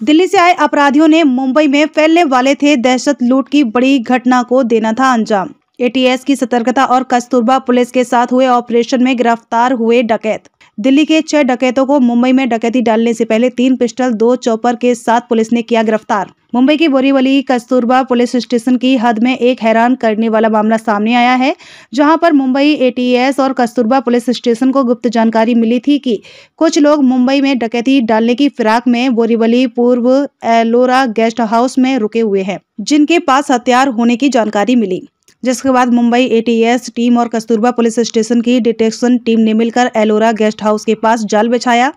दिल्ली से आए अपराधियों ने मुंबई में फैलने वाले थे दहशत लूट की बड़ी घटना को देना था अंजाम। एटीएस की सतर्कता और कस्तूरबा पुलिस के साथ हुए ऑपरेशन में गिरफ्तार हुए डकैत। दिल्ली के 6 डकैतों को मुंबई में डकैती डालने से पहले 3 पिस्टल 2 चॉपर के साथ पुलिस ने किया गिरफ्तार। मुंबई की बोरीवली कस्तूरबा पुलिस स्टेशन की हद में एक हैरान करने वाला मामला सामने आया है, जहां पर मुंबई एटीएस और कस्तूरबा पुलिस स्टेशन को गुप्त जानकारी मिली थी कि कुछ लोग मुंबई में डकैती डालने की फिराक में बोरीवली पूर्व एलोरा गेस्ट हाउस में रुके हुए हैं, जिनके पास हथियार होने की जानकारी मिली। जिसके बाद मुंबई एटीएस टीम और कस्तूरबा पुलिस स्टेशन की डिटेक्शन टीम ने मिलकर एलोरा गेस्ट हाउस के पास जाल बिछाया।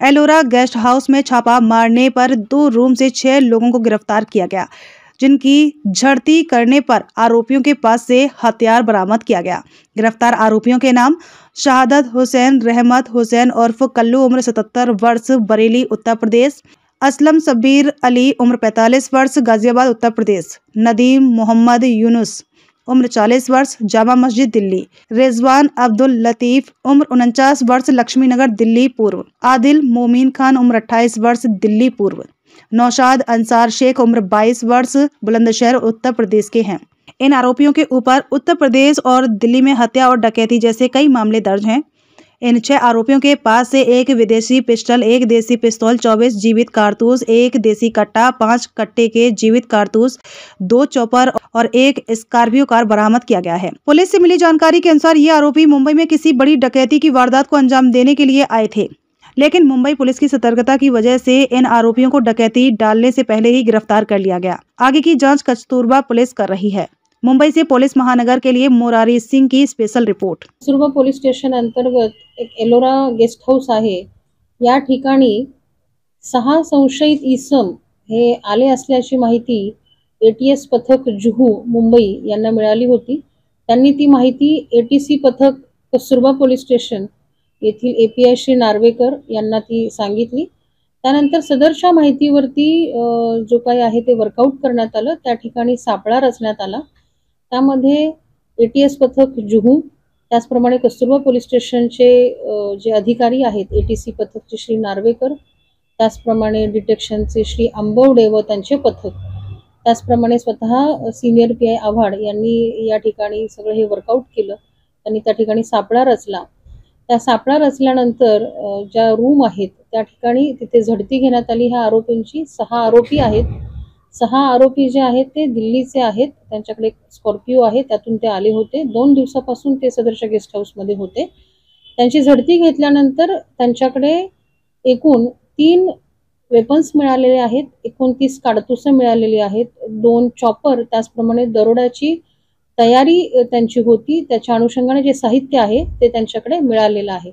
एलोरा गेस्ट हाउस में छापा मारने पर 2 रूम से 6 लोगों को गिरफ्तार किया गया, जिनकी झड़ती करने पर आरोपियों के पास से हथियार बरामद किया गया। गिरफ्तार आरोपियों के नाम शहादत हुसैन, रहमत हुसैन उर्फ कल्लू, उम्र 77 वर्ष, बरेली उत्तर प्रदेश, असलम सबीर अली, उम्र 45 वर्ष, गाजियाबाद उत्तर प्रदेश, नदीम मोहम्मद यूनुस, उम्र 40 वर्ष, जामा मस्जिद दिल्ली, रिजवान अब्दुल लतीफ, उम्र 49 वर्ष, लक्ष्मी नगर दिल्ली पूर्व, आदिल मोमीन खान, उम्र 28 वर्ष, दिल्ली पूर्व, नौशाद अंसार शेख, उम्र 22 वर्ष, बुलंदशहर उत्तर प्रदेश के हैं। इन आरोपियों के ऊपर उत्तर प्रदेश और दिल्ली में हत्या और डकैती जैसे कई मामले दर्ज हैं। इन 6 आरोपियों के पास से 1 विदेशी पिस्टल, 1 देसी पिस्तौल, 24 जीवित कारतूस, 1 देसी कट्टा, 5 कट्टे के जीवित कारतूस, 2 चॉपर और 1 स्कॉर्पियो कार बरामद किया गया है। पुलिस से मिली जानकारी के अनुसार ये आरोपी मुंबई में किसी बड़ी डकैती की वारदात को अंजाम देने के लिए आए थे, लेकिन मुंबई पुलिस की सतर्कता की वजह से इन आरोपियों को डकैती डालने से पहले ही गिरफ्तार कर लिया गया। आगे की जाँच कस्तूरबा पुलिस कर रही है। मुंबई से पुलिस महानगर के लिए मोरारी सिंह की special report. Kasturba police station अंतर्गत एक एलोरा गेस्ट हाऊस आहे। या ठिकाणी 6 संशयित इसम हे आले असल्याची माहिती एटीएस पथक जुहू मुंबई यांना मिळाली होती। त्यांनी ती माहिती एटीसी पथक कस्तूरबा पोलीस स्टेशन येथील एपीआय श्री नार्वेकर यांना ती सांगितली। त्यानंतर सदरच्या माहितीवरती जो काही आहे ते वर्कआउट करण्यात आलं। त्या ठिकाणी सापळा रचण्यात आला। त्यामध्ये एटीएस पथक जुहू, त्याचप्रमाणे कस्तूरबा पोलीस स्टेशनचे जे अधिकारी आहेत, एटीसी पथकचे श्री नार्वेकर, त्याचप्रमाणे डिटेक्शनचे श्री आंबवडे व त्यांचे पथक, त्याचप्रमाणे स्वतः सिनियर पीआय आव्हाड यांनी या ठिकाणी सगळं हे वर्कआउट केलं। त्यांनी त्या ठिकाणी सापळा रचला। त्या सापळा रचल्यानंतर ज्या रूम आहेत त्या ठिकाणी तिथे झडती घेण्यात आली। ह्या आरोपींची 6 आरोपी आहेत। 6 आरोपी जे आहेत ते दिल्लीचे आहेत। त्यांच्याकडे स्कॉर्पियो आहे, त्यातून ते आले होते। 2 दिवसापासून ते सदरच्या गेस्ट हाऊसमध्ये होते। त्यांची झडती घेतल्यानंतर त्यांच्याकडे एकूण 3 वेपन्स मिळालेले आहेत, 29 काडतुसं मिळालेली आहेत, 2 चॉपर, त्याचप्रमाणे दरोड्याची तयारी त्यांची होती। त्याच्या अनुषंगाने जे साहित्य आहे ते त्यांच्याकडे मिळालेलं आहे।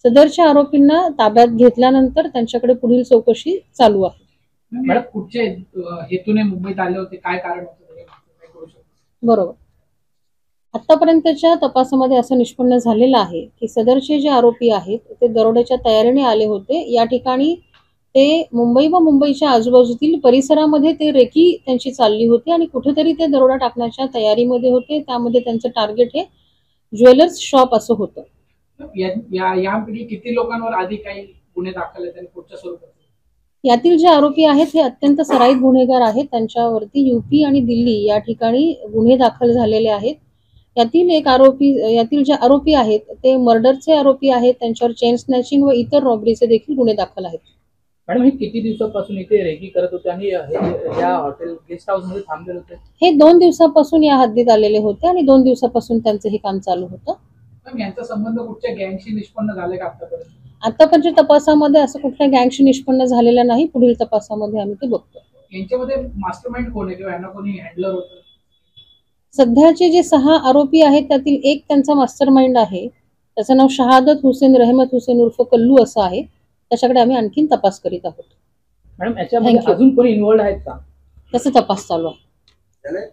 सदरच्या आरोपींना ताब्यात घेतल्यानंतर त्यांच्याकडे पुढील चौकशी चालू आहे। मॅडम, कुठचे हेतूने मुंबईत आले होते, काय कारण होतं? बरोबर, आतापर्यंतच्या तपासामध्ये असं निष्पन्न झालेलं आहे की सदरचे जे आरोपी आहेत ते दरोड्याच्या तयारीने आले होते। या ठिकाणी ते मुंबई व मुंबईच्या आजूबाजूतील परिसरामध्ये ते रेकी त्यांची चालली होती आणि कुठेतरी ते दरोडा टाकण्याच्या तयारीमध्ये होते। त्यामध्ये त्यांचं टार्गेट हे ज्वेलर्स शॉप असं होतं। यापैकी किती लोकांवर आधी काही गुन्हे दाखल आहेत आणि पुढच्या स्वरूपात? यातील जे आरोपी आहेत हे अत्यंत सराईत गुन्हेगार आहेत। त्यांच्यावरती यूपी आणि दिल्ली या ठिकाणी गुन्हे दाखल झालेले आहेत। यातील जे आरोपी आहेत ते मर्डरचे आरोपी आहेत। त्यांच्यावर चेन स्नॅचिंग व इतर रॉबरीचे देखील गुन्हे दाखल आहेत। मॅडम, हे किती दिवसापासून इथे रेकी करत होते आणि या हॉटेल गेस्ट हाऊस मध्ये थांबलेले होते? हे 2 दिवसापासून या हद्दीत आलेले होते आणि 2 दिवसापासून त्यांचं हे काम चालू होतं। यांचा संबंध कुठच्या गँगशी निष्पन्न झाले का आतापर्यंत? आतापर्यंत तपासामध्ये असं कुठल्या गँगशी निष्पन्न झालेलं नाही। पुढील तपासामध्ये आम्ही ते बघतो। यांच्यामध्ये मास्टरमाइंड कोण आहे किंवा यांना कोणी हँडलर होतं? सध्याचे जे 6 आरोपी आहेत त्यातील एक त्यांचा मास्टरमाइंड आहे। त्याचं नाव शहादत हुसेन, रहमत हुसेन उर्फ कल्लू असं आहे। त्याच्याकडे आम्ही आणखीन तपास करीत आहोत। मॅडम, याच्यामध्ये अजून कोणी इन्व्हॉल्ड आहेत का? त्याचा तपास चालू आहे।